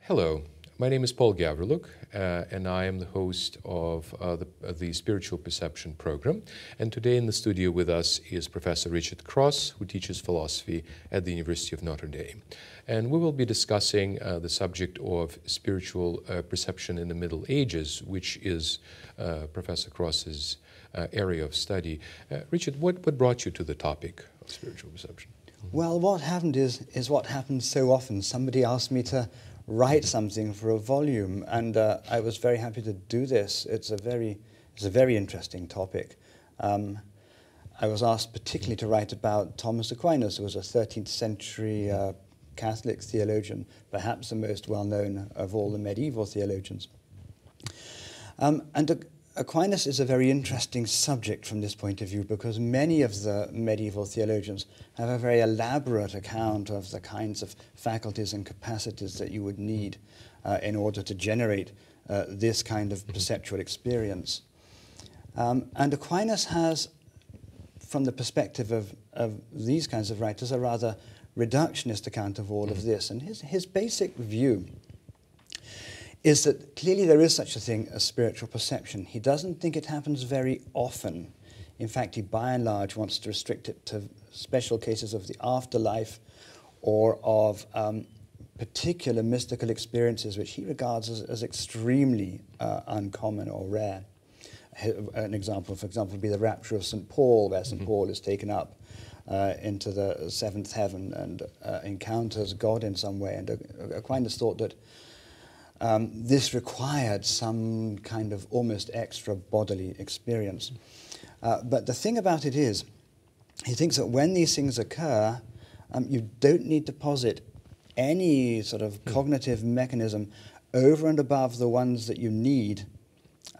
Hello, my name is Paul Gavriluk, and I am the host of the Spiritual Perception program. And today in the studio with us is Professor Richard Cross, who teaches philosophy at the University of Notre Dame. And we will be discussing the subject of spiritual perception in the Middle Ages, which is Professor Cross's area of study. Richard, what brought you to the topic of spiritual perception? Well, what happened is what happens so often. Somebody asked me to write something for a volume, and I was very happy to do this. It's a very interesting topic. I was asked particularly to write about Thomas Aquinas, who was a 13th century Catholic theologian, perhaps the most well-known of all the medieval theologians. Aquinas is a very interesting subject from this point of view because many of the medieval theologians have a very elaborate account of the kinds of faculties and capacities that you would need in order to generate this kind of perceptual experience. And Aquinas has, from the perspective of these kinds of writers, a rather reductionist account of all of this. And his basic view is that clearly there is such a thing as spiritual perception. He doesn't think it happens very often. In fact, he by and large wants to restrict it to special cases of the afterlife or of particular mystical experiences which he regards as extremely uncommon or rare. An example, for example, would be the rapture of St. Paul, where St. Paul is taken up into the seventh heaven and encounters God in some way. And Aquinas thought that this required some kind of almost extra bodily experience. But the thing about it is, he thinks that when these things occur, you don't need to posit any sort of cognitive mechanism over and above the ones that you need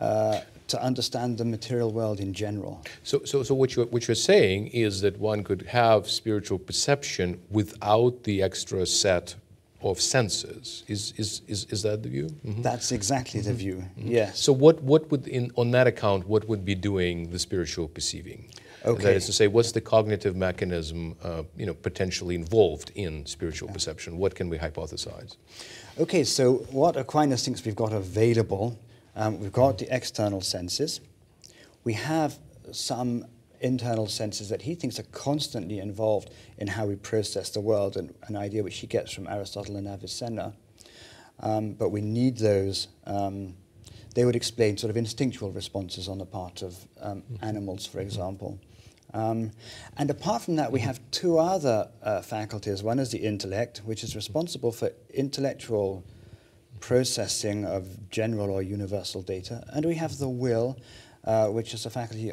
to understand the material world in general. So what you're saying is that one could have spiritual perception without the extra set of senses. Is that the view? Mm-hmm. That's exactly the view, yes. So what would, on that account, what would be doing the spiritual perceiving? Okay. That is to say, what's the cognitive mechanism potentially involved in spiritual perception? What can we hypothesize? Okay, so what Aquinas thinks we've got available, we've got the external senses. We have some internal senses that he thinks are constantly involved in how we process the world, and an idea which he gets from Aristotle and Avicenna. But we need those. They would explain sort of instinctual responses on the part of animals, for example. And apart from that, we have two other faculties. One is the intellect, which is responsible for intellectual processing of general or universal data. And we have the will, which is a faculty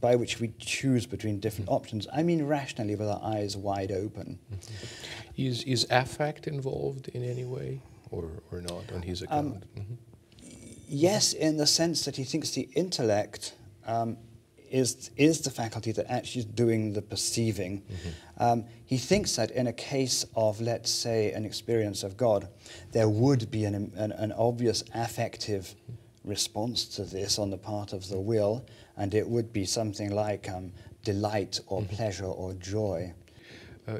by which we choose between different options. I mean rationally, with our eyes wide open. Is affect involved in any way, or not, on his account? Yes, in the sense that he thinks the intellect is the faculty that actually is doing the perceiving. He thinks that in a case of, let's say, an experience of God, there would be an obvious affective response to this on the part of the will, and it would be something like delight or pleasure or joy.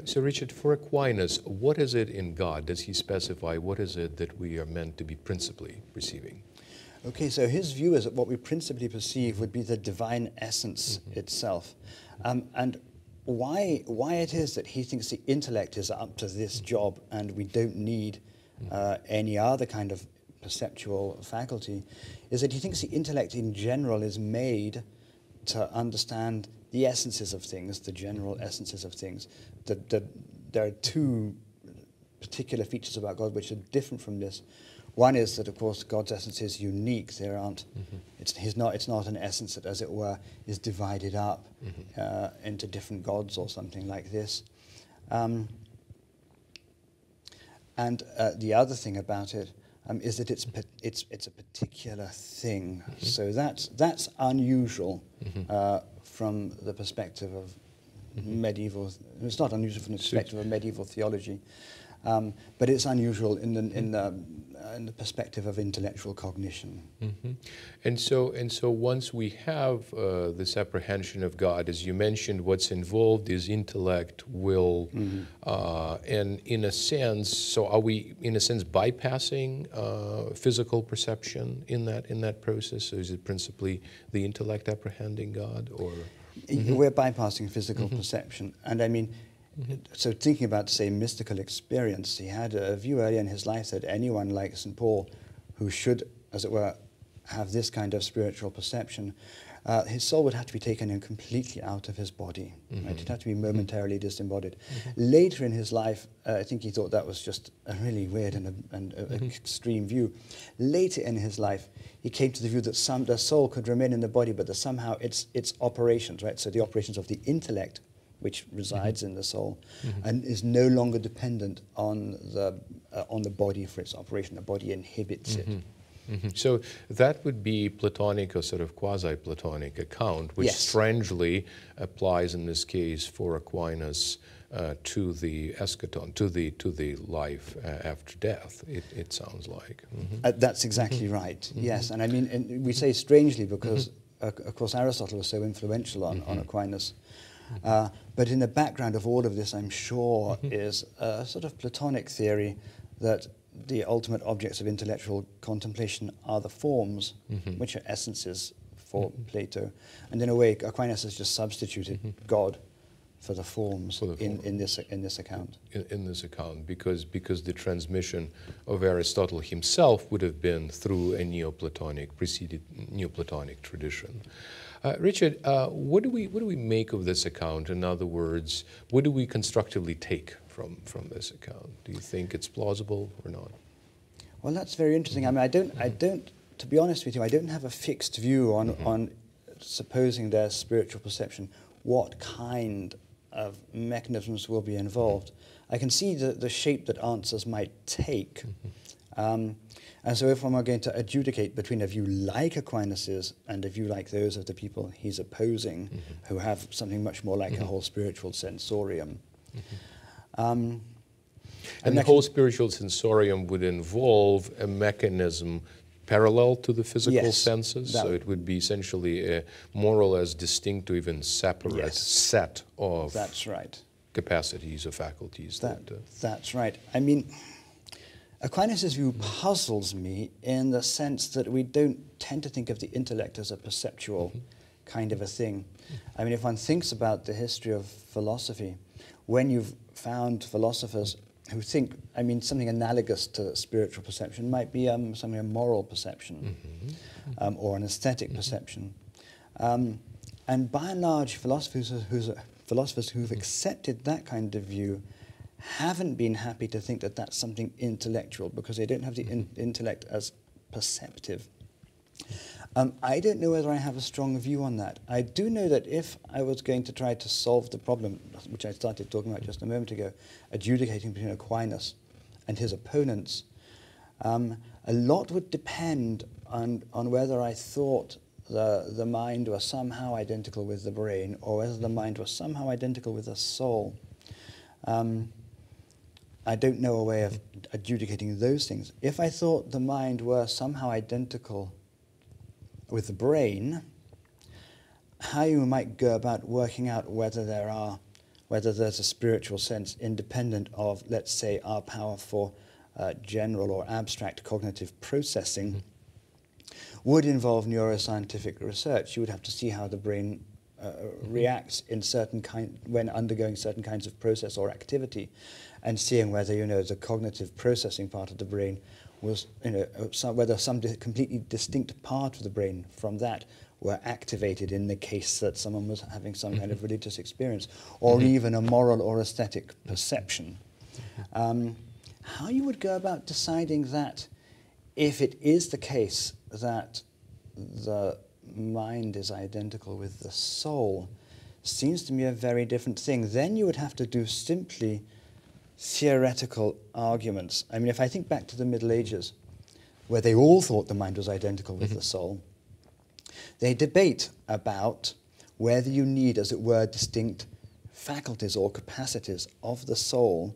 So Richard, for Aquinas, what is it in God? Does he specify what is it that we are meant to be principally perceiving? Okay, so his view is that what we principally perceive would be the divine essence itself. And why it is that he thinks the intellect is up to this job and we don't need any other kind of perceptual faculty is that he thinks the intellect in general is made to understand the essences of things, the general essences of things. There are two particular features about God which are different from this. One is that, of course, God's essence is unique. There aren't. It's not an essence that, as it were, is divided up into different gods or something like this. And the other thing about it is that it's a particular thing. So that's unusual from the perspective of medieval. It's not unusual from the perspective of medieval theology. But it's unusual in the perspective of intellectual cognition. Mm-hmm. And so once we have this apprehension of God, as you mentioned, what's involved is intellect, will, and in a sense, so are we in a sense bypassing physical perception in that process? Or is it principally the intellect apprehending God, or? We're bypassing physical perception, and I mean. So thinking about, say, mystical experience, he had a view early in his life that anyone like St. Paul, who should, as it were, have this kind of spiritual perception, his soul would have to be taken in completely out of his body. Right? It'd have to be momentarily disembodied. Later in his life, I think he thought that was just a really weird and extreme view. Later in his life, he came to the view that the soul could remain in the body, but that somehow its operations, right? So the operations of the intellect, which resides in the soul, and is no longer dependent on the body for its operation. The body inhibits it. So that would be Platonic or sort of quasi-Platonic account, which strangely applies in this case for Aquinas to the eschaton, to the life after death. It sounds like. That's exactly right. Yes, and I mean, and we say strangely because, of course, Aristotle was so influential on Aquinas. But in the background of all of this, I'm sure, is a sort of Platonic theory that the ultimate objects of intellectual contemplation are the forms, which are essences for Plato. And in a way, Aquinas has just substituted God for the forms in this account. In this account, because the transmission of Aristotle himself would have been through a preceded Neoplatonic tradition. Richard, what do we make of this account? In other words, what do we constructively take from this account? Do you think it's plausible or not? Well, that's very interesting. I mean, I don't. To be honest with you, I don't have a fixed view on supposing there's spiritual perception. What kind of mechanisms will be involved? I can see the shape that answers might take. And so if I'm going to adjudicate between a view like Aquinas's and a view like those of the people he's opposing, who have something much more like a whole spiritual sensorium. And the whole spiritual sensorium would involve a mechanism parallel to the physical senses, so it would be essentially a more or less distinct or even separate set of capacities or faculties. That's right. I mean, Aquinas' view puzzles me in the sense that we don't tend to think of the intellect as a perceptual kind of a thing. I mean, if one thinks about the history of philosophy, when you've found philosophers who think, I mean, something analogous to spiritual perception might be something a moral perception or an aesthetic perception. And by and large, philosophers who've accepted that kind of view haven't been happy to think that that's something intellectual because they don't have the intellect as perceptive. I don't know whether I have a strong view on that. I do know that if I was going to try to solve the problem, which I started talking about just a moment ago, adjudicating between Aquinas and his opponents, a lot would depend on whether I thought the mind was somehow identical with the brain or whether the mind was somehow identical with the soul. I don't know a way of adjudicating those things. If I thought the mind were somehow identical with the brain, how you might go about working out whether there's a spiritual sense independent of, let's say, our power for general or abstract cognitive processing would involve neuroscientific research. You would have to see how the brain reacts in when undergoing certain kinds of process or activity, and seeing whether the cognitive processing part of the brain was whether some completely distinct part of the brain from that were activated in the case that someone was having some kind of religious experience, or even a moral or aesthetic perception. How you would go about deciding that, if it is the case that the mind is identical with the soul, seems to me a very different thing. Then you would have to do simply theoretical arguments. I mean, if I think back to the Middle Ages, where they all thought the mind was identical with the soul, they debate about whether you need, as it were, distinct faculties or capacities of the soul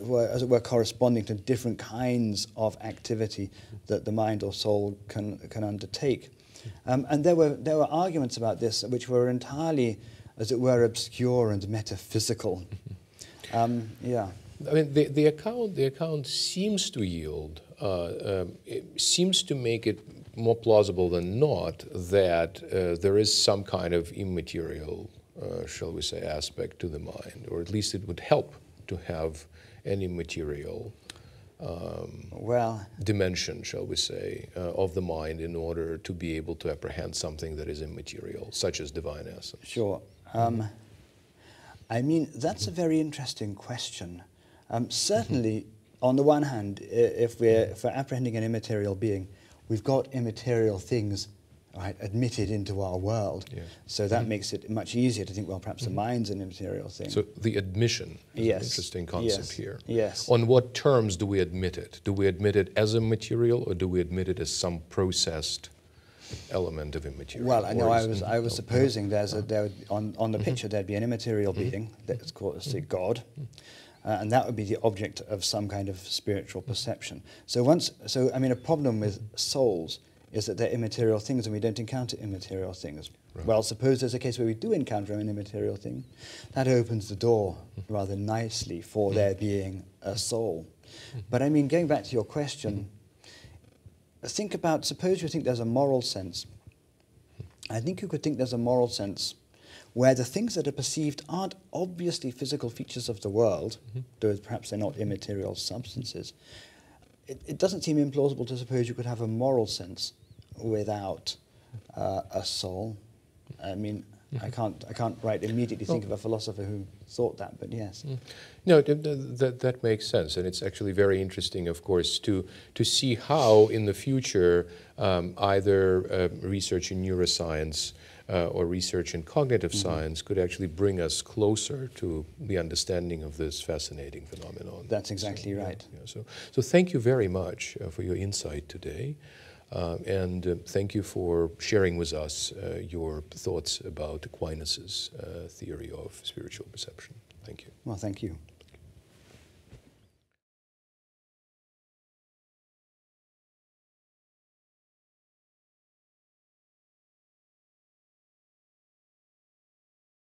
were, as it were, corresponding to different kinds of activity that the mind or soul can undertake. And there were arguments about this which were entirely, as it were, obscure and metaphysical. Yeah. I mean, the account seems to yield, it seems to make it more plausible than not that there is some kind of immaterial, shall we say, aspect to the mind, or at least it would help to have an immaterial dimension, shall we say, of the mind in order to be able to apprehend something that is immaterial, such as divine essence. Sure. I mean, that's a very interesting question. Certainly, on the one hand, if we're apprehending an immaterial being, we've got immaterial things, right, admitted into our world. Yeah. So that makes it much easier to think, well, perhaps the mind's an immaterial thing. So the admission is an interesting concept here. Yes. On what terms do we admit it? Do we admit it as a material, or do we admit it as some processed element of immaterial? Well, I know I was supposing there would, on the picture there'd be an immaterial being that's called God. And that would be the object of some kind of spiritual perception. So I mean, a problem with souls is that they're immaterial things and we don't encounter immaterial things. Right. Well, suppose there's a case where we do encounter an immaterial thing. That opens the door rather nicely for there being a soul. But I mean, going back to your question, think about, suppose you think there's a moral sense. I think you could think there's a moral sense where the things that are perceived aren't obviously physical features of the world, though perhaps they're not immaterial substances. It doesn't seem implausible to suppose you could have a moral sense without a soul. I mean, I can't immediately think of a philosopher who thought that, but yes. No, that makes sense, and it's actually very interesting, of course, to see how in the future either research in neuroscience or research in cognitive science could actually bring us closer to the understanding of this fascinating phenomenon. That's exactly right. Yeah. So thank you very much for your insight today, and thank you for sharing with us your thoughts about Aquinas' theory of spiritual perception. Thank you. Well, thank you.